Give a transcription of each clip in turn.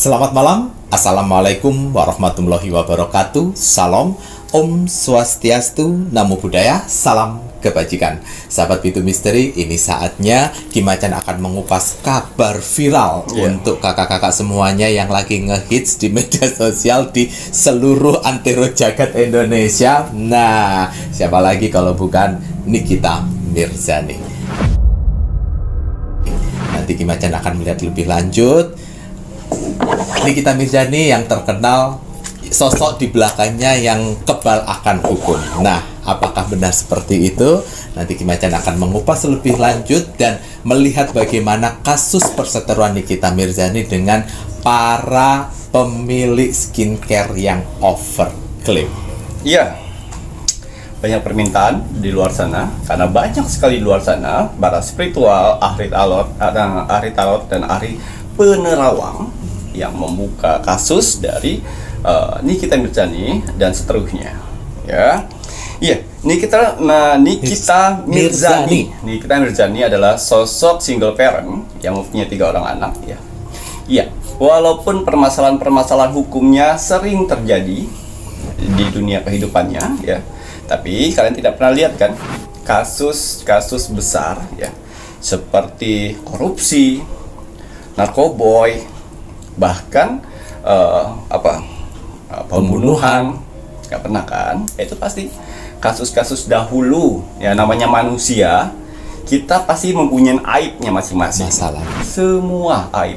Selamat malam, Assalamualaikum warahmatullahi wabarakatuh. Salam, Om Swastiastu, Namo Buddhaya, salam kebajikan. Sahabat Pitu Misteri, ini saatnya Kimacan akan mengupas kabar viral untuk kakak-kakak semuanya yang lagi ngehits di media sosial di seluruh antero jagat Indonesia. Nah, siapa lagi kalau bukan Nikita Mirzani. Nanti Kimacan akan melihat lebih lanjut Nikita Mirzani yang terkenal sosok di belakangnya yang kebal akan hukum. Nah, apakah benar seperti itu? Nanti Kimacan akan mengupas lebih lanjut dan melihat bagaimana kasus perseteruan Nikita Mirzani dengan para pemilik skincare yang overklaim. Iya, banyak permintaan di luar sana karena banyak sekali di luar sana para spiritual, ahli tarot dan ahli penerawang yang membuka kasus dari Nikita Mirzani dan seterusnya. Ya, iya, Nikita Mirzani. Nikita Mirzani adalah sosok single parent yang mempunyai 3 orang anak. Ya, iya. Walaupun permasalahan-permasalahan hukumnya sering terjadi di dunia kehidupannya, ya, tapi kalian tidak pernah lihat kan kasus-kasus besar, ya, seperti korupsi, narkoboy, bahkan pembunuhan. Nggak pernah kan? Itu pasti kasus-kasus dahulu, ya, namanya manusia, kita pasti mempunyai aibnya masing-masing. Masalah. Semua aib,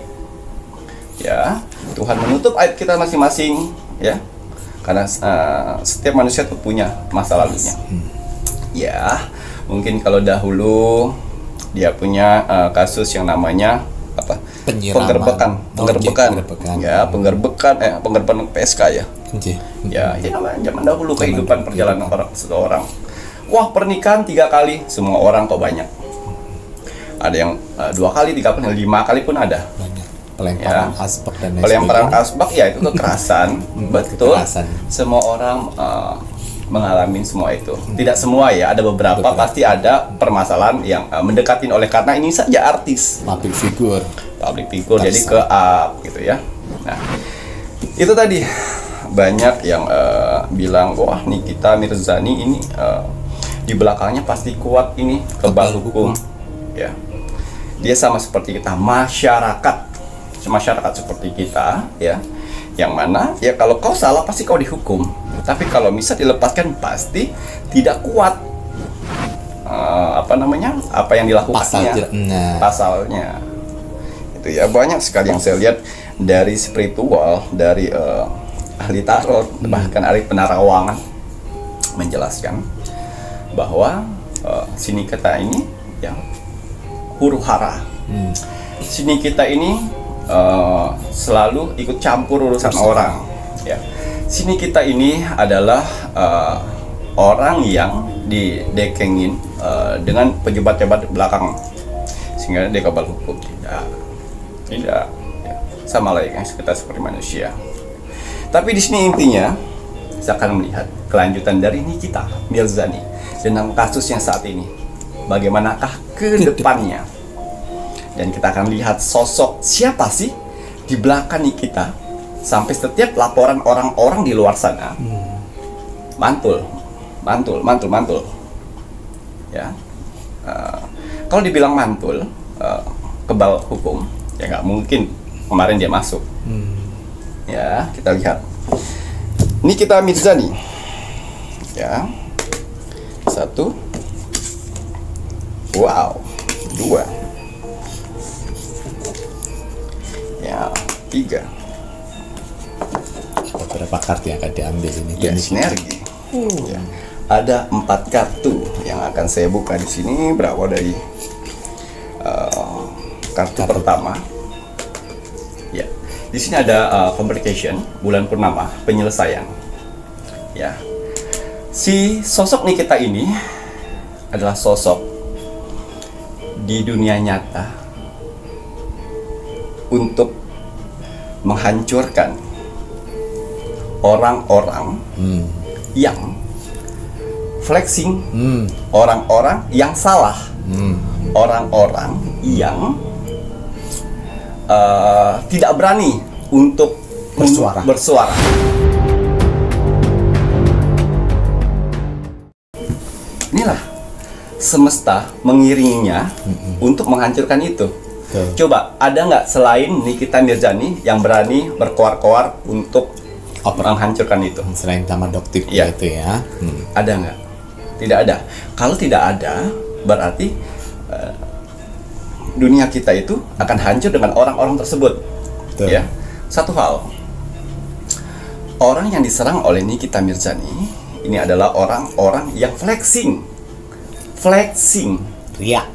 ya, Tuhan menutup aib kita masing-masing, ya, karena setiap manusia tuh punya masa lalunya. Ya, mungkin kalau dahulu dia punya kasus yang namanya penggerbekan, penggerbekan PSK, ya. Ya, zaman dahulu kehidupan perjalanan seseorang. Wah, pernikahan 3 kali, semua orang kok banyak. Ada yang 2 kali, 3 kali, 5 kali pun ada. Pelemparan asbak dan lain pelemparan asbak, ya, itu kekerasan. Betul. Semua orang mengalami semua itu. Tidak semua, ya, ada beberapa pasti ada permasalahan yang mendekatin oleh karena ini saja artis. Public figure jadi ke up gitu, ya. Nah, itu tadi banyak yang bilang, wah, Nikita Mirzani ini di belakangnya pasti kuat, ini kebal hukum, ya. Dia sama seperti kita, masyarakat seperti kita, ya, yang mana ya kalau kau salah pasti kau dihukum, tapi kalau bisa dilepaskan pasti tidak kuat apa yang dilakukannya, pasalnya itu, ya. Banyak sekali yang saya lihat dari spiritual, dari ahli tarot, bahkan ahli penerawangan menjelaskan bahwa si Nikita ini yang huru hara. Si Nikita ini selalu ikut campur urusan orang, ya. Si Nikita ini adalah orang yang didekengin dengan pejabat-pejabat belakang sehingga dia kebal hukum. Tidak, ya. Sama layaknya kita seperti manusia. Tapi di sini intinya saya akan melihat kelanjutan dari Nikita Mirzani dengan kasusnya saat ini. Bagaimanakah ke depannya? Dan kita akan lihat sosok siapa sih di belakang Nikita sampai setiap laporan orang-orang di luar sana mantul. Ya, kalau dibilang mantul, kebal hukum, ya nggak mungkin kemarin dia masuk. Ya, kita lihat Nikita Mirzani, ya. 1, wow, 2, ya, 3. Beberapa kartu yang akan diambil ini. Ya, sinergi. Ya. Ada 4 kartu yang akan saya buka di sini, berawal dari kartu pertama. Ya, di sini ada complication, bulan purnama, penyelesaian. Ya, si sosok Nikita ini adalah sosok di dunia nyata untuk menghancurkan orang-orang yang flexing, orang-orang yang salah, orang-orang yang tidak berani untuk bersuara. Inilah semesta mengiringinya untuk menghancurkan itu. Coba, ada nggak selain Nikita Mirzani yang berani berkoar-koar untuk menghancurkan itu? Selain Taman Dokter itu ya. Ada nggak? Tidak ada. Kalau tidak ada, berarti dunia kita itu akan hancur dengan orang-orang tersebut. Ya, satu hal, orang yang diserang oleh Nikita Mirzani ini adalah orang-orang yang flexing, ria,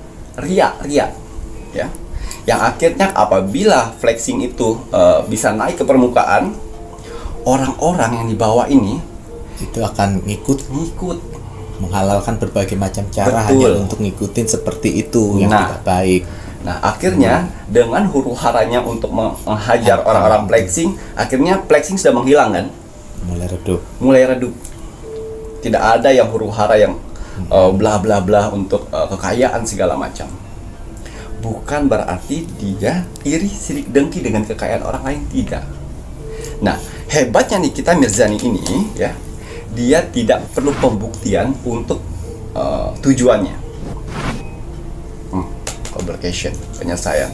ya. Yang akhirnya apabila flexing itu bisa naik ke permukaan, orang-orang yang dibawa ini itu akan ngikut menghalalkan berbagai macam cara hanya untuk ngikutin seperti itu yang tidak baik. Nah, akhirnya dengan huru-haranya untuk menghajar orang-orang flexing, akhirnya flexing sudah menghilang kan? Mulai redup. Tidak ada yang huru-hara yang bla bla bla untuk kekayaan segala macam. Bukan berarti dia iri sirik dengki dengan kekayaan orang lain, tidak. Nah, hebatnya Nikita Mirzani ini ya, dia tidak perlu pembuktian untuk tujuannya. Fabrication, penyelesaian.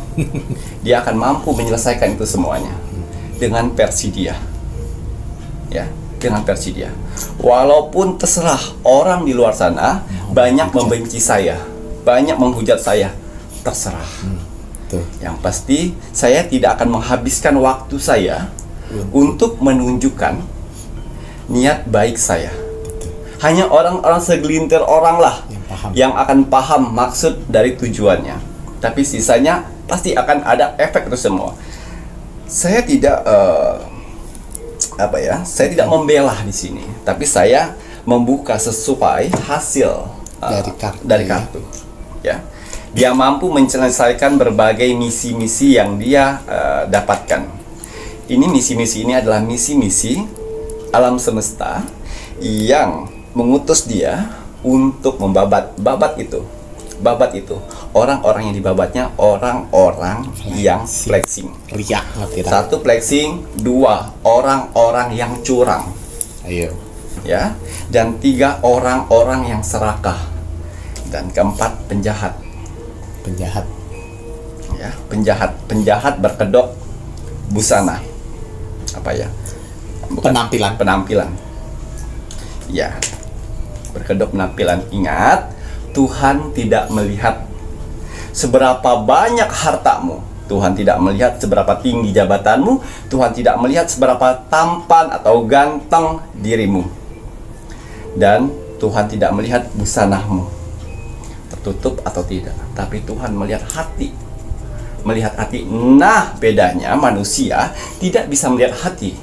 Dia akan mampu menyelesaikan itu semuanya dengan versi dia. Ya, dengan versi dia. Walaupun terserah orang di luar sana banyak membenci saya, banyak menghujat saya, terserah. Yang pasti saya tidak akan menghabiskan waktu saya untuk menunjukkan niat baik saya. Hanya orang-orang segelintir orang lah yang akan paham maksud dari tujuannya. Tapi sisanya pasti akan ada efek itu semua. Saya tidak saya tidak membela di sini, tapi saya membuka sesuai hasil dari kartu. Ya, dia mampu menyelesaikan berbagai misi-misi yang dia dapatkan. Ini misi-misi ini adalah misi-misi alam semesta yang mengutus dia untuk membabat. Babat itu orang-orang yang dibabatnya orang-orang yang flexing. Satu, flexing. Dua, orang-orang yang curang. Ya. Dan tiga, orang-orang yang serakah. Dan keempat, penjahat. Ya, penjahat berkedok busana. Apa ya? Penampilan. Ya. Berkedok penampilan. Ingat, Tuhan tidak melihat seberapa banyak hartamu, Tuhan tidak melihat seberapa tinggi jabatanmu, Tuhan tidak melihat seberapa tampan atau ganteng dirimu, dan Tuhan tidak melihat busanamu tertutup atau tidak, tapi Tuhan melihat hati. Nah, bedanya manusia tidak bisa melihat hati.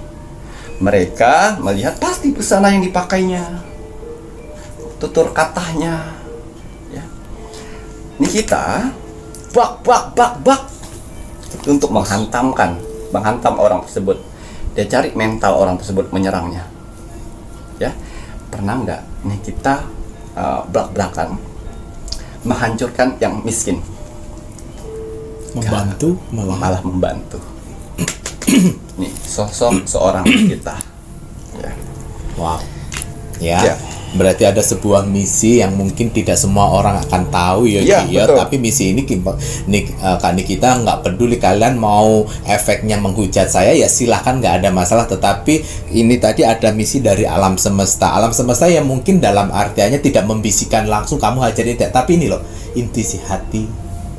Mereka melihat pasti busana yang dipakainya, tutur katanya. Ini kita bak untuk menghantam orang tersebut. Dia cari mental orang tersebut, menyerangnya. Ya, pernah nggak nih kita belak-belakan menghancurkan yang miskin? Malah membantu. Nih sosok seorang kita. Ya. Wow. Ya. Berarti ada sebuah misi yang mungkin tidak semua orang akan tahu tapi misi ini Kak Nikita nggak peduli kalian mau efeknya menghujat saya ya silahkan, nggak ada masalah, tetapi ini tadi ada misi dari alam semesta yang mungkin dalam artiannya tidak membisikkan langsung kamu hajarin, tapi ini loh intuisi hati,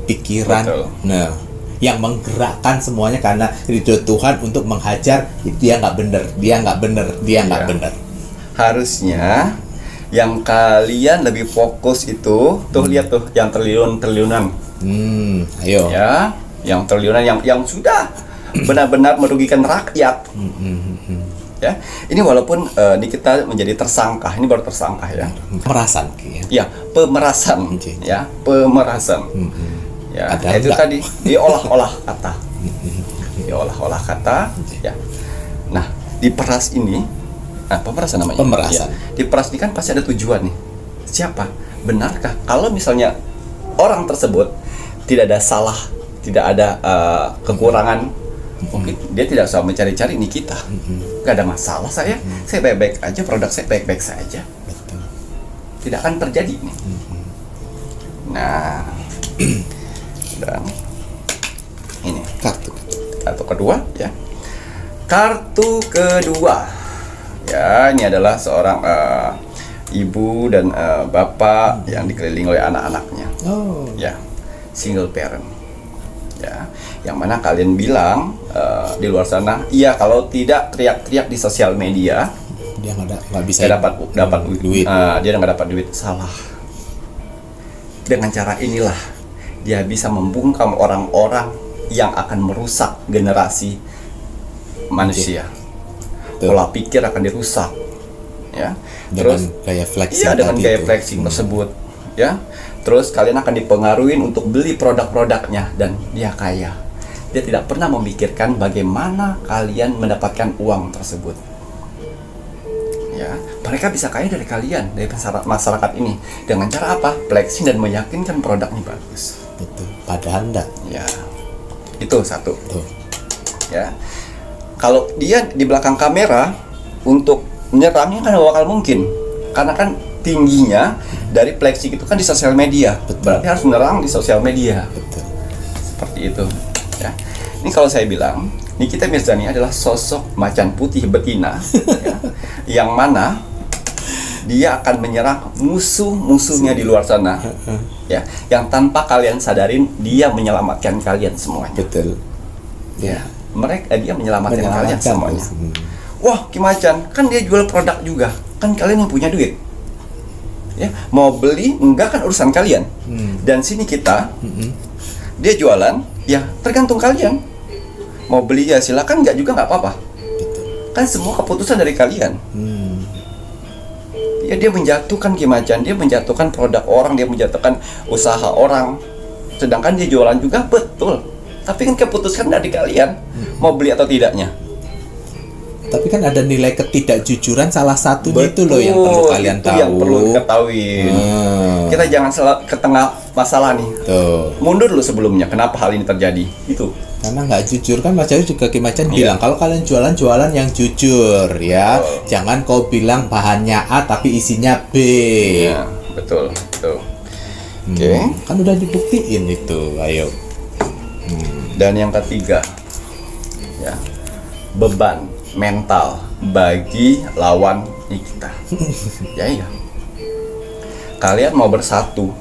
pikiran. Nah, yang menggerakkan semuanya karena ridho Tuhan untuk menghajar dia nggak benar. Harusnya yang kalian lebih fokus itu lihat tuh yang triliunan. Ya, yang triliunan yang sudah benar-benar merugikan rakyat. Ya, ini walaupun ini kita menjadi tersangka, ini baru tersangka ya. Pemerasan. Ya, pemerasan. Ya, pemerasan. Ya, itu tadi diolah-olah kata. Diolah-olah kata. Ya. Nah, diperas ini. Pemerasan namanya. Pemerasan. Ya. Diperas ini kan pasti ada tujuan nih. Siapa? Benarkah kalau misalnya orang tersebut tidak ada salah, tidak ada kekurangan, Mungkin dia tidak usah mencari-cari nih kita. Gak ada masalah saya baik-baik aja, produk saya baik-baik saja. Betul. Tidak akan terjadi nih. Nah, dan ini Kartu. kartu kedua ya. Kartu kedua ya, ini adalah seorang ibu dan bapak yang dikelilingi oleh anak-anaknya. Oh. Ya, single parent. Ya, yang mana kalian bilang di luar sana, iya kalau tidak teriak-teriak di sosial media, Dia nggak bisa dia dapat duit. dia nggak dapat duit. Salah. Dengan cara inilah dia bisa membungkam orang-orang yang akan merusak generasi manusia. Betul. Pola pikir akan dirusak. Ya. Dengan Terus gaya flexing iya, dengan tadi gaya itu. flexing tersebut, ya. Terus kalian akan dipengaruhi untuk beli produk-produknya dan dia kaya. Dia tidak pernah memikirkan bagaimana kalian mendapatkan uang tersebut. Ya, mereka bisa kaya dari kalian, dari masyarakat ini dengan cara apa? Flexing dan meyakinkan produknya bagus. Betul. Padahal enggak. Ya, itu satu. Tuh. Ya, kalau dia di belakang kamera untuk menyerangnya kan bakal mungkin, karena kan tingginya dari flexing itu kan di sosial media. Betul. Berarti harus menyerang di sosial media. Betul. Seperti itu. Ya. Ini kalau saya bilang, Nikita Mirzani adalah sosok macan putih betina, ya, yang mana dia akan menyerang musuh-musuhnya di luar sana, ya, yang tanpa kalian sadarin dia menyelamatkan kalian semuanya. Betul. Ya, dia menyelamatkan kalian semuanya. terus. Wah, Ki Macan, kan dia jual produk juga, kan kalian yang punya duit. Ya, mau beli enggak kan urusan kalian. Dan sini kita, dia jualan, ya tergantung kalian. Mau beli ya silakan, enggak juga nggak apa-apa. Kan semua keputusan dari kalian. Ya, dia menjatuhkan Ki Macan, dia menjatuhkan produk orang, dia menjatuhkan usaha orang. Sedangkan dia jualan juga, betul. Tapi kan keputusan dari kalian, mau beli atau tidaknya. Tapi kan ada nilai ketidakjujuran salah satunya itu loh yang perlu kalian itu tahu. yang perlu diketahui. Kita jangan ke tengah masalah nih. Tuh. Mundur dulu sebelumnya. Kenapa hal ini terjadi? Itu. Karena nggak jujur kan Mas Jawi juga Ki Macan bilang kalau kalian jualan yang jujur ya. Jangan kau bilang bahannya A tapi isinya B. Ya, betul, betul. Oke. Kan udah dibuktiin itu. Ayo. Dan yang ketiga, ya, beban mental bagi lawan kita. Ya iya. Kalian mau bersatu,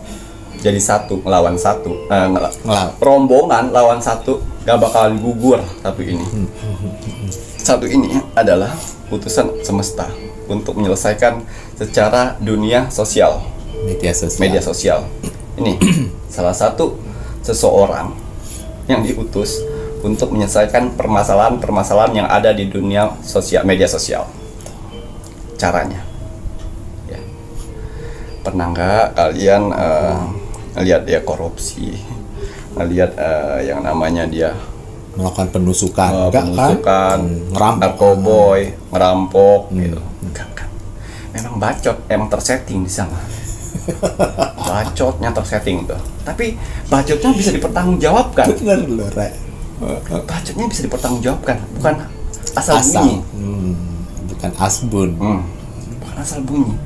jadi satu melawan satu, rombongan lawan satu, gak bakalan gugur. Tapi ini, satu ini adalah putusan semesta untuk menyelesaikan secara dunia sosial, media sosial. Ini salah satu seseorang yang diutus untuk menyelesaikan permasalahan-permasalahan yang ada di dunia sosial, media sosial. Caranya, ya. Pernah nggak kalian lihat dia korupsi, ngelihat yang namanya dia melakukan penusukan, ngerampok, narkoboy, ngerampok, gitu. Enggak kan? Memang bacot, emang tersetting di sana. Bacotnya tersetting tuh. Tapi bacotnya bisa dipertanggungjawabkan. Bener loh, Rek. Bacotnya bisa dipertanggungjawabkan, bukan asal bunyi. Bukan asbun. Bukan asal bunyi.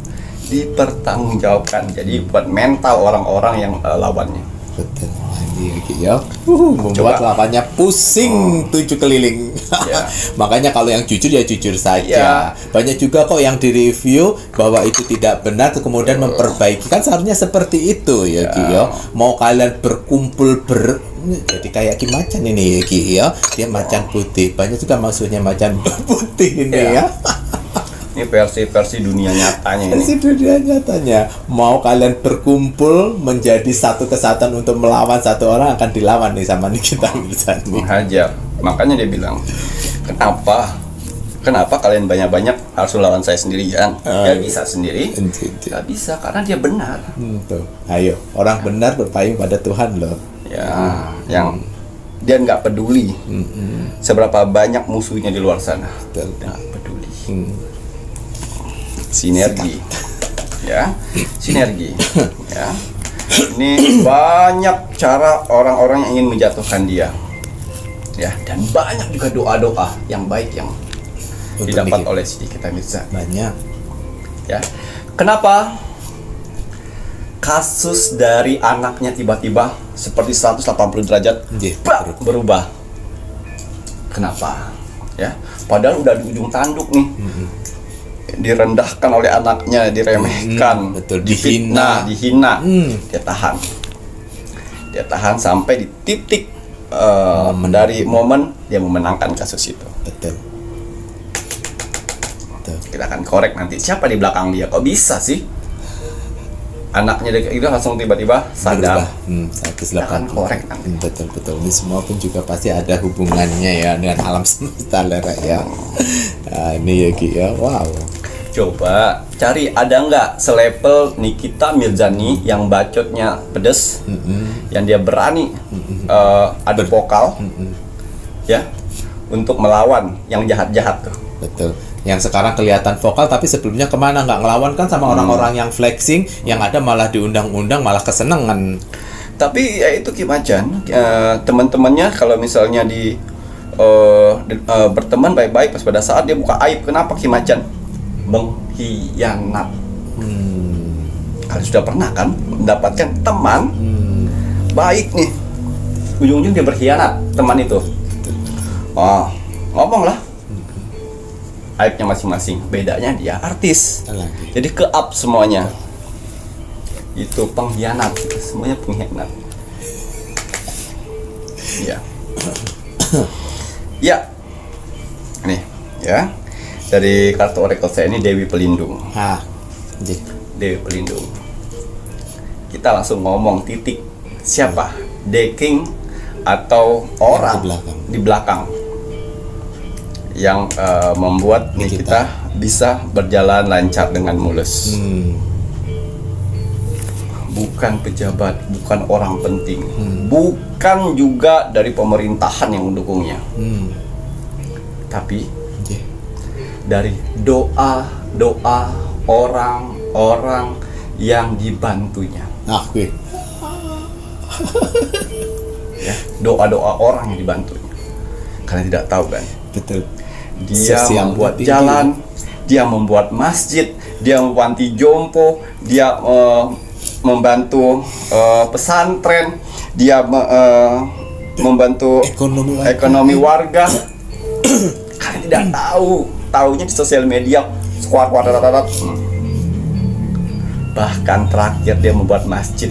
Dipertanggungjawabkan. Jadi buat mental orang-orang yang lawannya. Betul. Ya. Membuat lawannya pusing 7 keliling. Ya. Makanya kalau yang jujur ya jujur saja. Ya. Banyak juga kok yang direview bahwa itu tidak benar kemudian memperbaiki. Kan seharusnya seperti itu ya, Ki ya. Mau kalian berkumpul jadi kayak Ki Macan ini ya, Ki ya. Dia macan putih. Banyak juga maksudnya macan putih ini ya. Ini versi dunia nyatanya ini. Versi dunia nyatanya. Mau kalian berkumpul menjadi satu kesatuan untuk melawan satu orang, akan dilawan nih sama Nikita Mirzani. Menghajar. Makanya dia bilang, kenapa kalian banyak-banyak harus lawan saya sendirian? Gak bisa sendiri. Gak bisa, karena dia benar. Tuh. Ayo, orang benar berpayung pada Tuhan loh. Ya, yang dia nggak peduli seberapa banyak musuhnya di luar sana. Nggak peduli. Sinergi. Ya, sinergi. Ya. Ini banyak cara orang-orang yang ingin menjatuhkan dia. Ya, dan banyak juga doa-doa yang baik yang didapat oleh Siti Kita Mirza. Banyak. Ya. Kenapa kasus dari anaknya tiba-tiba seperti 180 derajat berubah? Kenapa? Ya, padahal udah di ujung tanduk nih. Direndahkan oleh anaknya, diremehkan, betul, dihina. Dia tahan sampai di titik dari momen dia memenangkan kasus itu. Betul. Kita akan korek nanti siapa di belakang dia. Kok bisa sih anaknya itu langsung tiba-tiba sadar? 180. Akan korek nanti. Betul. Ini semua pun juga pasti ada hubungannya ya dengan alam semesta ya. Nah, ini ya Ki ya. Wow. Coba cari ada nggak selevel Nikita Mirzani yang bacotnya pedes, yang dia berani adu vokal, ya, untuk melawan yang jahat-jahat tuh. Betul. Yang sekarang kelihatan vokal tapi sebelumnya kemana, nggak ngelawan kan sama orang-orang yang flexing, yang ada malah diundang-undang, malah kesenangan. Tapi ya itu Ki Macan, teman-temannya kalau misalnya berteman baik-baik, pas pada saat dia buka aib, kenapa Ki Macan? Mengkhianat. Kalian sudah pernah kan mendapatkan teman baik nih, ujung-ujung dia berkhianat teman itu. Ngomonglah aibnya masing-masing. Bedanya dia artis, jadi ke-up semuanya. Itu pengkhianat, semuanya pengkhianat. Iya. Ya. Nih, ya. Dari kartu oracle saya ini Dewi Pelindung. Dewi Pelindung. Kita langsung ngomong titik. Siapa? The King atau orang di belakang yang membuat kita bisa berjalan lancar dengan mulus. Bukan pejabat, bukan orang penting, bukan juga dari pemerintahan yang mendukungnya, tapi dari doa orang-orang yang dibantunya. Ya, doa-doa orang yang dibantunya. Kalian tidak tahu kan? Betul. Dia membuat jalan, dia membuat masjid, dia membantu jompo, dia membantu pesantren, dia membantu ekonomi warga. Kalian tidak tahu, taunya di sosial media, bahkan terakhir dia membuat masjid,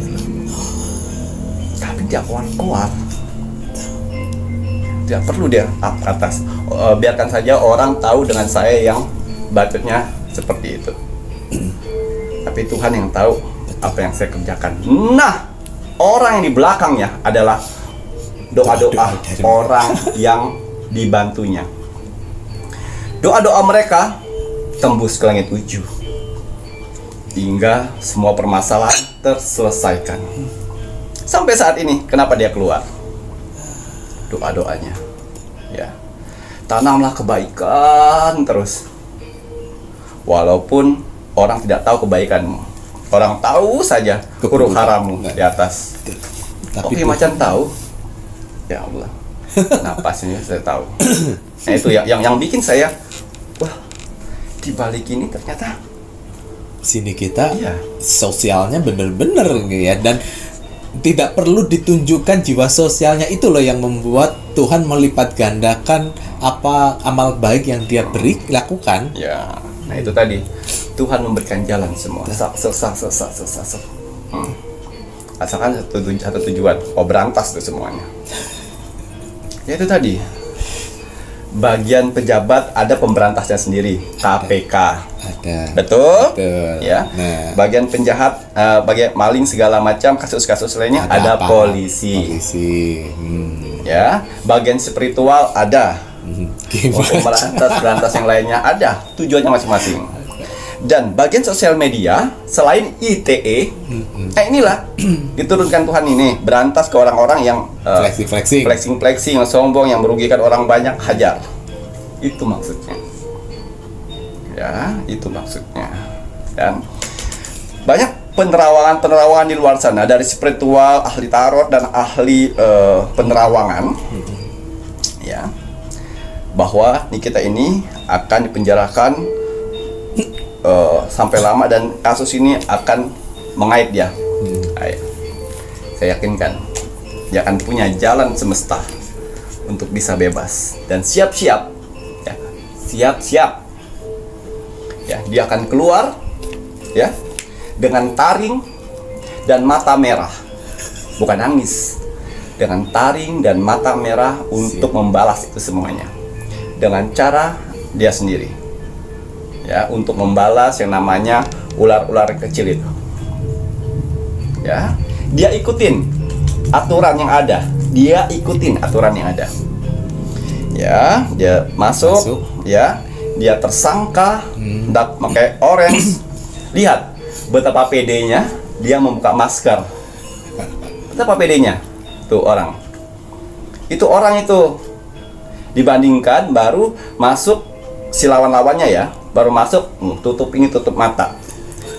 tapi dia keluar. Tidak perlu dia up ke atas. Biarkan saja orang tahu dengan saya yang bacotnya seperti itu. Tapi Tuhan yang tahu apa yang saya kerjakan. Nah, orang yang di belakangnya adalah doa-doa orang yang dibantunya. Doa-doa mereka tembus ke langit 7 hingga semua permasalahan terselesaikan. Sampai saat ini, kenapa dia keluar? Doa-doanya, ya, tanamlah kebaikan terus, walaupun orang tidak tahu kebaikanmu, orang tahu saja huruf harammu di atas. Oke, Macan tahu, ya Allah, napasnya saya tahu. Nah, itu yang bikin saya, wah, di balik ini ternyata sini kita sosialnya bener-bener ya, dan tidak perlu ditunjukkan jiwa sosialnya. itu loh yang membuat Tuhan melipat gandakan apa amal baik yang dia lakukan. Ya, nah itu tadi Tuhan memberikan jalan semua. Asalkan satu tujuan, berantas tuh semuanya. Ya itu tadi. Bagian pejabat ada pemberantasnya sendiri, KPK. Ada. Betul? Ya. Nah. Bagian penjahat, bagian maling segala macam kasus-kasus lainnya ada polisi. Ya. Bagian spiritual ada. Berantas yang lainnya ada. Tujuannya masing-masing. Dan bagian sosial media selain ITE, inilah diturunkan Tuhan ini berantas ke orang-orang yang flexing, yang sombong, yang merugikan orang banyak, hajar. Itu maksudnya. Ya, itu maksudnya. Dan banyak penerawangan di luar sana dari spiritual, ahli tarot dan ahli penerawangan. ya, bahwa Nikita ini akan dipenjarakan sampai lama dan kasus ini akan mengait dia. Saya yakinkan dia akan punya jalan semesta untuk bisa bebas, dan siap-siap ya, siap-siap ya, dia akan keluar ya dengan taring dan mata merah, bukan nangis, dengan taring dan mata merah untuk membalas itu semuanya dengan cara dia sendiri ya, untuk membalas yang namanya ular-ular kecil itu ya. Dia ikutin aturan yang ada, dia ikutin aturan yang ada ya. Dia masuk. Ya, dia tersangka, pakai orange. Lihat betapa pedenya dia membuka masker, betapa pedenya tuh orang itu dibandingkan baru masuk si lawan-lawannya ya, baru masuk tutup ini, tutup mata.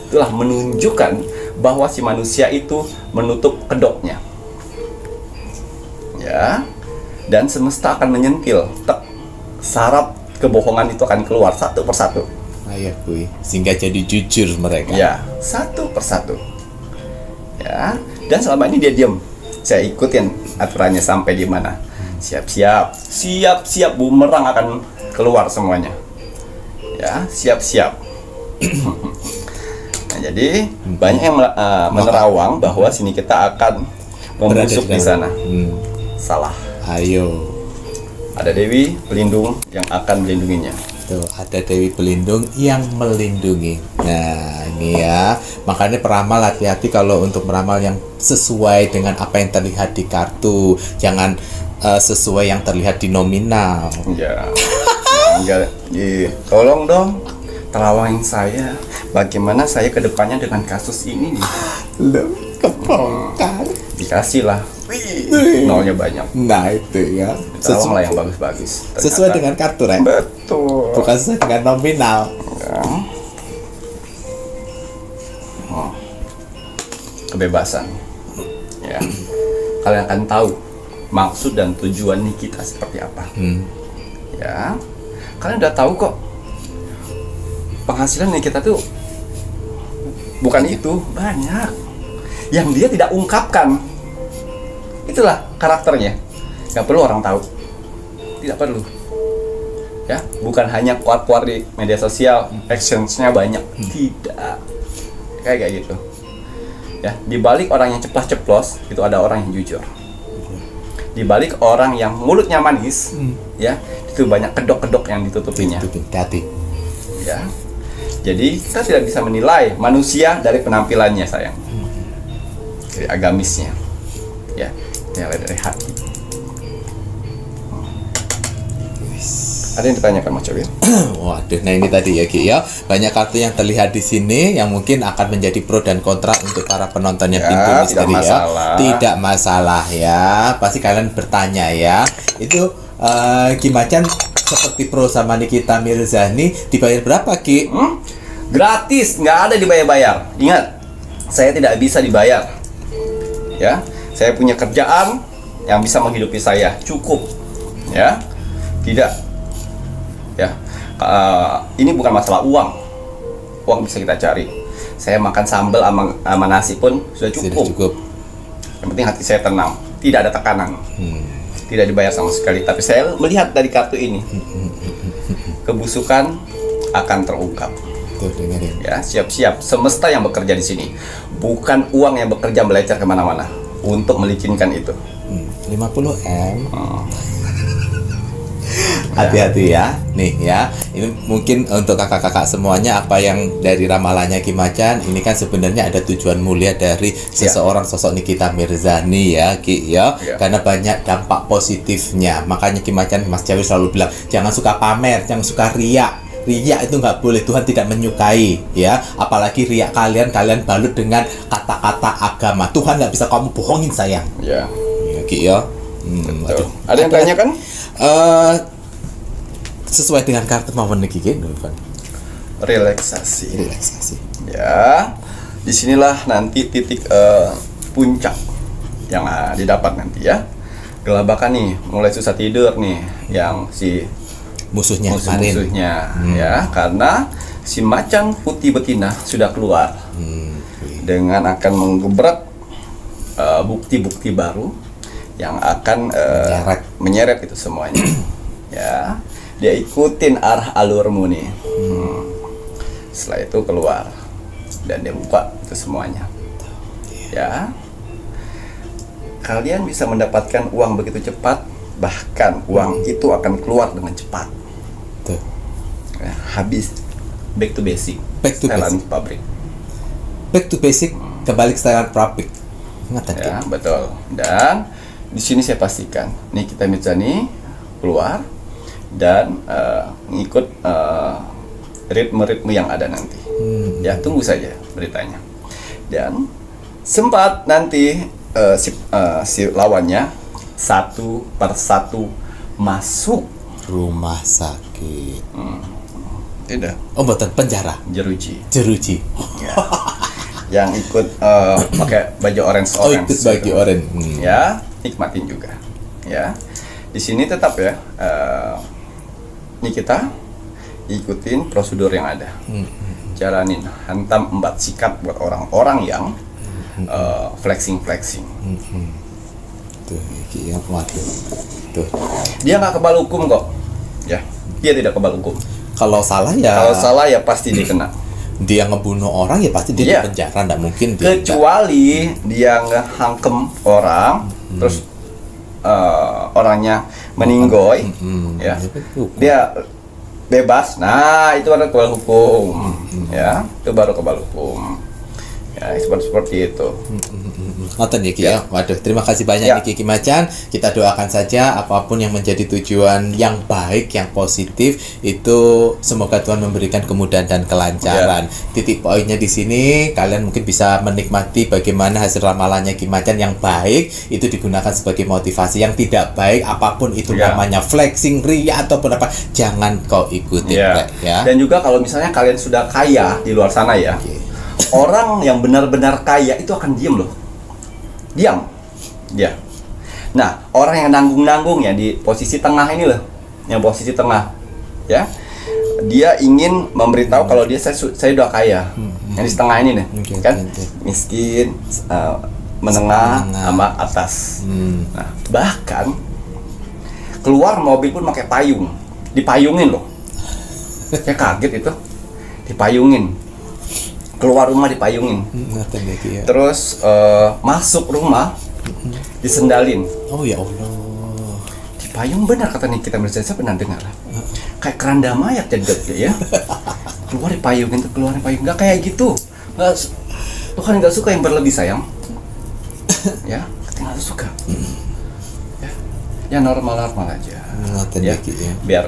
Itulah menunjukkan bahwa si manusia itu menutup kedoknya ya, dan semesta akan menyentil, sarap kebohongan itu akan keluar satu persatu. Ayah kui, sehingga jadi jujur mereka ya, satu persatu ya. Dan selama ini dia diam, saya ikutin aturannya sampai di mana. Siap-siap bumerang akan keluar semuanya ya, siap-siap. Nah, jadi banyak yang menerawang bahwa sini kita akan membusuk di sana. Salah. Ayo, ada Dewi Pelindung yang akan melindunginya. tuh ada Dewi Pelindung yang melindungi. Nah ini ya, makanya peramal hati-hati kalau untuk meramal yang sesuai dengan apa yang terlihat di kartu, jangan sesuai yang terlihat di nominal ya. Enggak, tolong dong terawangin saya, bagaimana saya kedepannya dengan kasus ini nih. Loh, kebongkar. Dikasih lah, nolnya banyak. Nah itu ya, Terawang lah yang bagus-bagus. sesuai dengan kartu, Ren. Betul. Bukan sesuai dengan nominal ya. Kebebasan ya, kalian akan tahu maksud dan tujuan kita seperti apa. Ya, kalian udah tahu kok penghasilan kita tuh bukan itu, banyak yang dia tidak ungkapkan. Itulah karakternya, nggak perlu orang tahu, tidak perlu ya. Bukan hanya kuat-kuat di media sosial, actionsnya banyak, tidak kayak gitu ya. Di balik orang yang ceplas-ceplos itu ada orang yang jujur. Di balik orang yang mulutnya manis ya, itu banyak kedok-kedok yang ditutupinya. Hati-hati Ya, jadi kita tidak bisa menilai manusia dari penampilannya, sayang, dari agamisnya ya, nilai dari hati. Ada yang ditanyakan Mas Cowil? Waduh, nah ini tadi ya Ki ya, banyak kartu yang terlihat di sini yang mungkin akan menjadi pro dan kontra untuk para penontonnya Ya, Pintu tidak Misteri ya. masalah. Tidak masalah ya. Pasti kalian bertanya ya. Itu Ki Macan seperti pro sama Nikita Mirzani dibayar berapa Ki? Gratis, nggak ada dibayar-bayar. Ingat, saya tidak bisa dibayar. Ya, saya punya kerjaan yang bisa menghidupi saya, cukup. Ya, tidak. Ya, ini bukan masalah uang. Uang bisa kita cari. Saya makan sambal sama nasi pun sudah cukup. Yang penting hati saya tenang, tidak ada tekanan, tidak dibayar sama sekali. Tapi saya melihat dari kartu ini, kebusukan akan terungkap. Tuh dengerin. Ya, siap-siap. Semesta yang bekerja di sini, bukan uang yang bekerja melecar kemana-mana untuk melicinkan itu. 50M. Hati-hati ya, nih ya. Ini mungkin untuk kakak-kakak semuanya, apa yang dari ramalannya Ki Macan ini kan sebenarnya ada tujuan mulia dari seseorang sosok Nikita Mirzani ya Ki ya. Karena banyak dampak positifnya. Makanya Ki Macan, Mas Cowil selalu bilang jangan suka pamer, jangan suka riak. Riak itu nggak boleh, Tuhan tidak menyukai ya. Apalagi riak kalian balut dengan kata-kata agama. Tuhan nggak bisa kamu bohongin sayang. Ya, Ki ya. Aduh. Ada yang tanya kan? Sesuai dengan kartu mawon niki Novan. Relaksasi. Relaksasi. Ya, disinilah nanti titik puncak yang didapat nanti ya. gelabakan nih, mulai susah tidur nih, yang si musuhnya ya, karena si macan putih betina sudah keluar dengan akan menggebrak bukti-bukti baru yang akan menyeret itu semuanya. Ya, dia ikutin arah alurmu nih. Setelah itu keluar dan dia buka itu semuanya. Ya, kalian bisa mendapatkan uang begitu cepat, bahkan uang itu akan keluar dengan cepat. Tuh. Ya, habis back to basic. Pabrik. Back to basic, kembali ke setelan pabrik. Ya, betul. Dan di sini saya pastikan, Nikita Mirzani keluar dan ngikut ritme-ritme yang ada nanti. Ya, tunggu saja beritanya. Dan sempat nanti si lawannya satu persatu masuk rumah sakit. Tidak. Oh, betul, penjara. Jeruji. Ya. Yang ikut pakai baju orange. Ikut baju orange. Ya, nikmatin juga. Ya, di sini tetap ya. Ini kita ikutin prosedur yang ada. Jalanin, hantam embat sikat buat orang-orang yang flexing. Tuh, ya, tuh. Dia nggak kebal hukum kok. Ya, dia tidak kebal hukum. Kalau salah ya pasti dikena. Dia ngebunuh orang ya pasti dia di penjara, nggak mungkin dia kecuali dia ngehangkem orang terus orangnya meninggoy ya, dia bebas, nah itu ada kebal hukum. Ya, itu baru kebal hukum. Ya, seperti itu. Nonton ya Ki ya. Waduh, terima kasih banyak ya Ki Macan. Kita doakan saja apapun yang menjadi tujuan yang baik, yang positif itu semoga Tuhan memberikan kemudahan dan kelancaran. Titik poinnya di sini kalian mungkin bisa menikmati bagaimana hasil ramalannya Ki Macan yang baik itu digunakan sebagai motivasi, yang tidak baik apapun itu namanya flexing, ria ataupun apa, jangan kau ikuti ya. Dan juga kalau misalnya kalian sudah kaya di luar sana ya. Orang yang benar-benar kaya itu akan diam loh. Diam. Ya. Nah, orang yang nanggung-nanggung ya di posisi tengah ini loh. Yang posisi tengah. Ya. Dia ingin memberitahu kalau saya udah kaya. Yang di tengah ini nih. Kan? Miskin, menengah sama atas. Nah, bahkan keluar mobil pun pakai payung. Dipayungin loh. Saya kaget itu. Dipayungin. Keluar rumah dipayungin, terus masuk rumah disendalin. Oh ya Allah, dipayung benar kata Nikita Mirzani, saya pernah dengar kayak keranda mayat ya. Keluar dipayungin, keluar dipayung, nggak kayak gitu. Tuhan nggak suka yang berlebih sayang. Ya, nggak suka. Ya normal aja. Ya, biar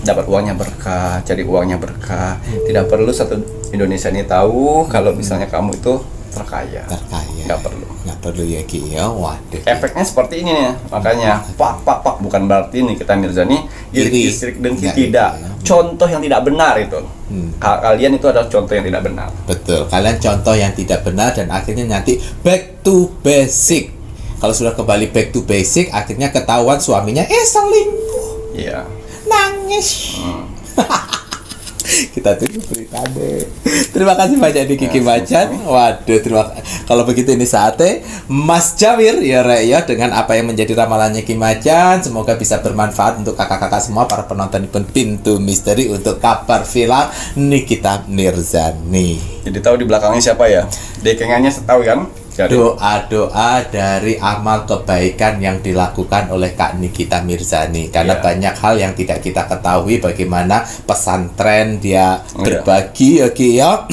dapat uangnya berkah, cari uangnya berkah. Tidak perlu satu Indonesia ini tahu kalau misalnya kamu itu terkaya. Nggak perlu ya Ki ya. Waduh. Efeknya seperti ini nih, makanya pak bukan berarti nih kita Mirzani iri, dengki, tidak. Contoh yang tidak benar itu. Kalian itu adalah contoh yang tidak benar. Betul. Kalian contoh yang tidak benar dan akhirnya nanti back to basic. Kalau sudah kembali back to basic, akhirnya ketahuan suaminya selingkuh. Iya. Nangis. Kita tunggu berita deh. Terima kasih banyak di Ki Macan. Waduh, kalau begitu ini saatnya Mas Jawir ya Rek ya, dengan apa yang menjadi ramalannya Ki Macan, semoga bisa bermanfaat untuk kakak-kakak semua, para penonton Pintu Misteri, untuk kabar film Nikita Mirzani. Jadi tahu di belakangnya siapa ya? Dekengannya tahu kan? Doa-doa dari amal kebaikan yang dilakukan oleh Kak Nikita Mirzani, karena banyak hal yang tidak kita ketahui, bagaimana pesantren dia berbagi ya,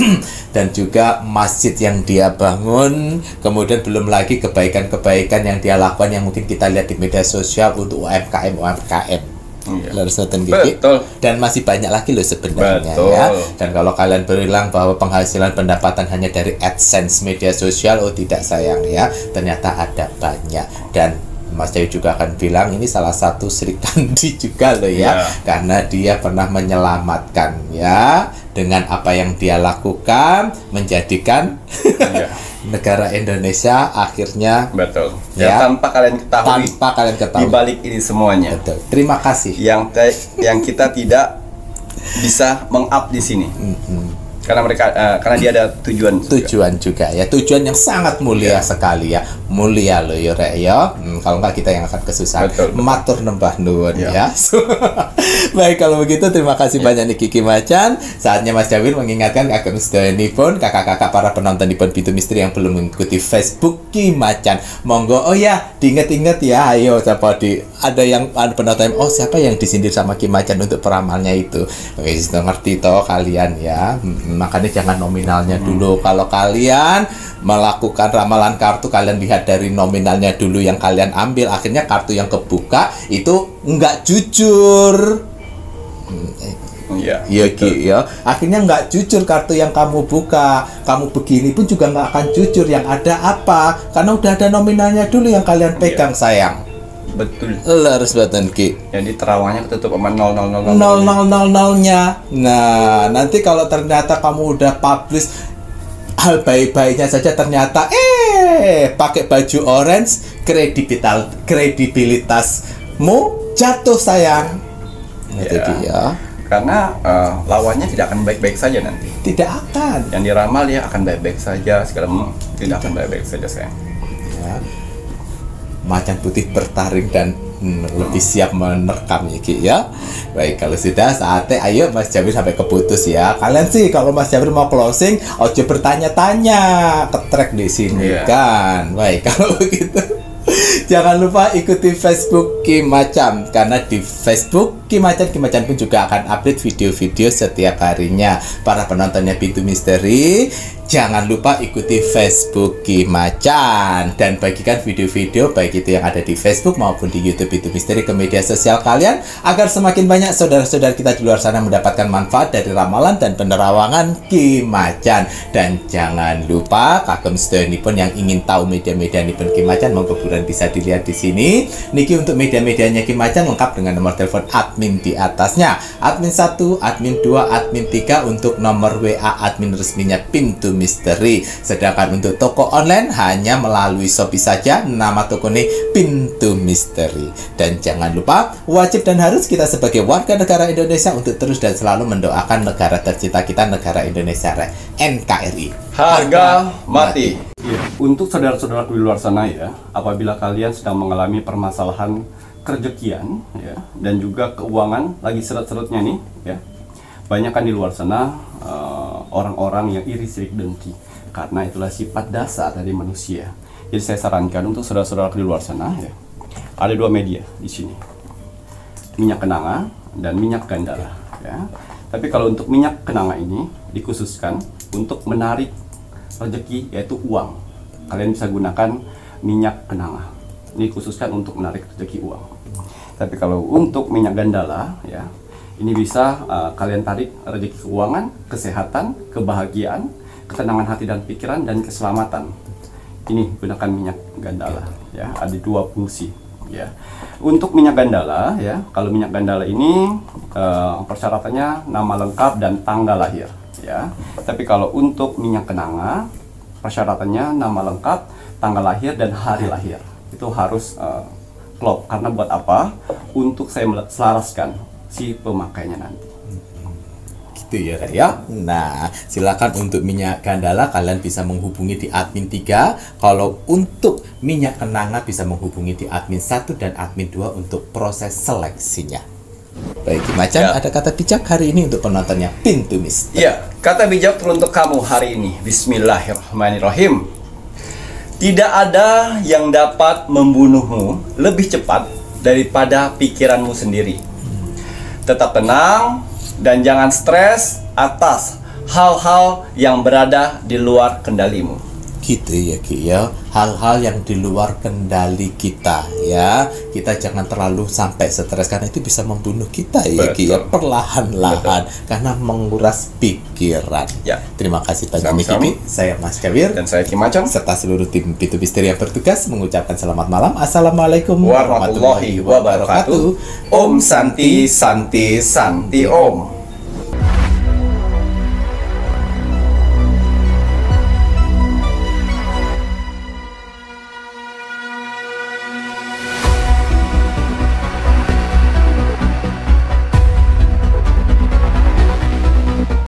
dan juga masjid yang dia bangun, kemudian belum lagi kebaikan-kebaikan yang dia lakukan yang mungkin kita lihat di media sosial untuk UMKM. Betul. Dan masih banyak lagi loh sebenarnya ya. Dan kalau kalian bilang bahwa penghasilan pendapatan hanya dari AdSense media sosial, oh tidak sayang ya, ternyata ada banyak. Dan Mas Jawi juga akan bilang ini salah satu Sri Kandi juga loh ya, karena dia pernah menyelamatkan ya, dengan apa yang dia lakukan menjadikan negara Indonesia akhirnya betul ya, tanpa kalian ketahui di balik ini semuanya. Betul. Terima kasih yang kita tidak bisa meng-up di sini. Karena dia ada tujuan juga ya, tujuan yang sangat mulia sekali ya, mulia loh ya Rek ya. Kalau enggak kita yang akan kesusahan. Betul. Matur nembah nuwun ya. Baik, kalau begitu terima kasih banyak nih Ki Macan. Saatnya Mas Jawir mengingatkan akan sedayanipun kakak-kakak para penonton di Pintu Misteri yang belum mengikuti Facebook Ki Macan, monggo diingat-ingat ya, ayo ada penonton siapa yang disindir sama Ki Macan untuk peramalnya itu. Oke, ngerti toh kalian ya. Makanya jangan nominalnya dulu. Kalau kalian melakukan ramalan kartu, kalian lihat dari nominalnya dulu yang kalian ambil. Akhirnya kartu yang kebuka itu nggak jujur. Ya. Akhirnya nggak jujur kartu yang kamu buka. Kamu begini pun juga nggak akan jujur. Yang ada apa? Karena udah ada nominalnya dulu yang kalian pegang, sayang. Betul. Harus batan Ki. Jadi terawangnya ketutup sama 000-nya. Nah, nanti kalau ternyata kamu udah publish hal baik-baiknya saja, ternyata pakai baju orange, kredibilitasmu jatuh, sayang. Itu dia. Karena lawannya tidak akan baik-baik saja nanti. Tidak akan. Yang diramal ya akan baik-baik saja, segala tidak akan baik-baik saja, sayang. Ya. Macan putih bertaring dan lebih siap menerkamnya Ki ya. Baik, kalau sudah saatnya ayo Mas Jawir sampai keputus ya. Kalian sih kalau Mas Jawir mau closing ojo bertanya-tanya, ketrek di sini kan. Baik, kalau begitu jangan lupa ikuti Facebook Ki Macan, karena di Facebook Ki Macan pun juga akan update video-video setiap harinya. Para penontonnya Pintu Misteri, jangan lupa ikuti Facebook Ki Macan dan bagikan video-video baik itu yang ada di Facebook maupun di YouTube Pintu Misteri ke media sosial kalian, agar semakin banyak saudara-saudara kita di luar sana mendapatkan manfaat dari ramalan dan penerawangan Ki Macan. Dan jangan lupa kagem sedayanipun yang ingin tahu media-media nipun Ki Macan, monggo buruan bisa dilihat di sini. Niki untuk media-medianya Ki Macan lengkap dengan nomor telepon admin di atasnya. Admin 1, admin 2, admin 3 untuk nomor WA admin resminya Pintu Misteri. Sedangkan untuk toko online hanya melalui Shopee saja, nama tokonya Pintu Misteri. Dan jangan lupa wajib dan harus kita sebagai warga negara Indonesia untuk terus dan selalu mendoakan negara tercinta kita, negara Indonesia NKRI. Harga mati. Ya, untuk saudara-saudara di luar sana ya, apabila kalian sedang mengalami permasalahan kerejekian ya, dan juga keuangan lagi seret-seretnya nih ya, banyak kan di luar sana orang-orang yang iri, sirik, dengki, karena itulah sifat dasar dari manusia. Jadi saya sarankan untuk saudara-saudara di luar sana ya, ada dua media di sini, minyak kenanga dan minyak gandala ya. Tapi kalau untuk minyak kenanga ini dikhususkan untuk menarik rezeki, yaitu uang. Kalian bisa gunakan minyak kenanga. Ini khususkan untuk menarik rezeki uang. Tapi kalau untuk minyak gandala ya, ini bisa kalian tarik rezeki keuangan, kesehatan, kebahagiaan, ketenangan hati dan pikiran, dan keselamatan. Ini gunakan minyak gandala ya, ada dua fungsi ya. Untuk minyak gandala ya, kalau minyak gandala ini persyaratannya nama lengkap dan tanggal lahir ya. Tapi kalau untuk minyak kenanga, persyaratannya nama lengkap, tanggal lahir, dan hari lahir. Itu harus klop. Karena buat apa? Untuk saya selaraskan si pemakainya nanti. Gitu ya ya. Nah, silakan untuk minyak gandala kalian bisa menghubungi di admin 3. Kalau untuk minyak kenanga bisa menghubungi di admin 1 dan admin 2 untuk proses seleksinya. Baik, Ki Macan, ada kata bijak hari ini untuk penontonnya Pintu Misteri. Ya, kata bijak untuk kamu hari ini. Bismillahirrahmanirrahim. Tidak ada yang dapat membunuhmu lebih cepat daripada pikiranmu sendiri. Tetap tenang dan jangan stres atas hal-hal yang berada di luar kendalimu. Gitu ya Ki ya, hal-hal yang di luar kendali kita ya, kita jangan terlalu sampai stres karena itu bisa membunuh kita ya Ki ya, perlahan-lahan karena menguras pikiran ya. Terima kasih banyak Ki. Saya Mas Jawir dan saya Ki Macan serta seluruh tim Pintu Misteri yang bertugas mengucapkan selamat malam. Assalamualaikum warahmatullahi wabarakatuh. Om Santi Santi Santi Om.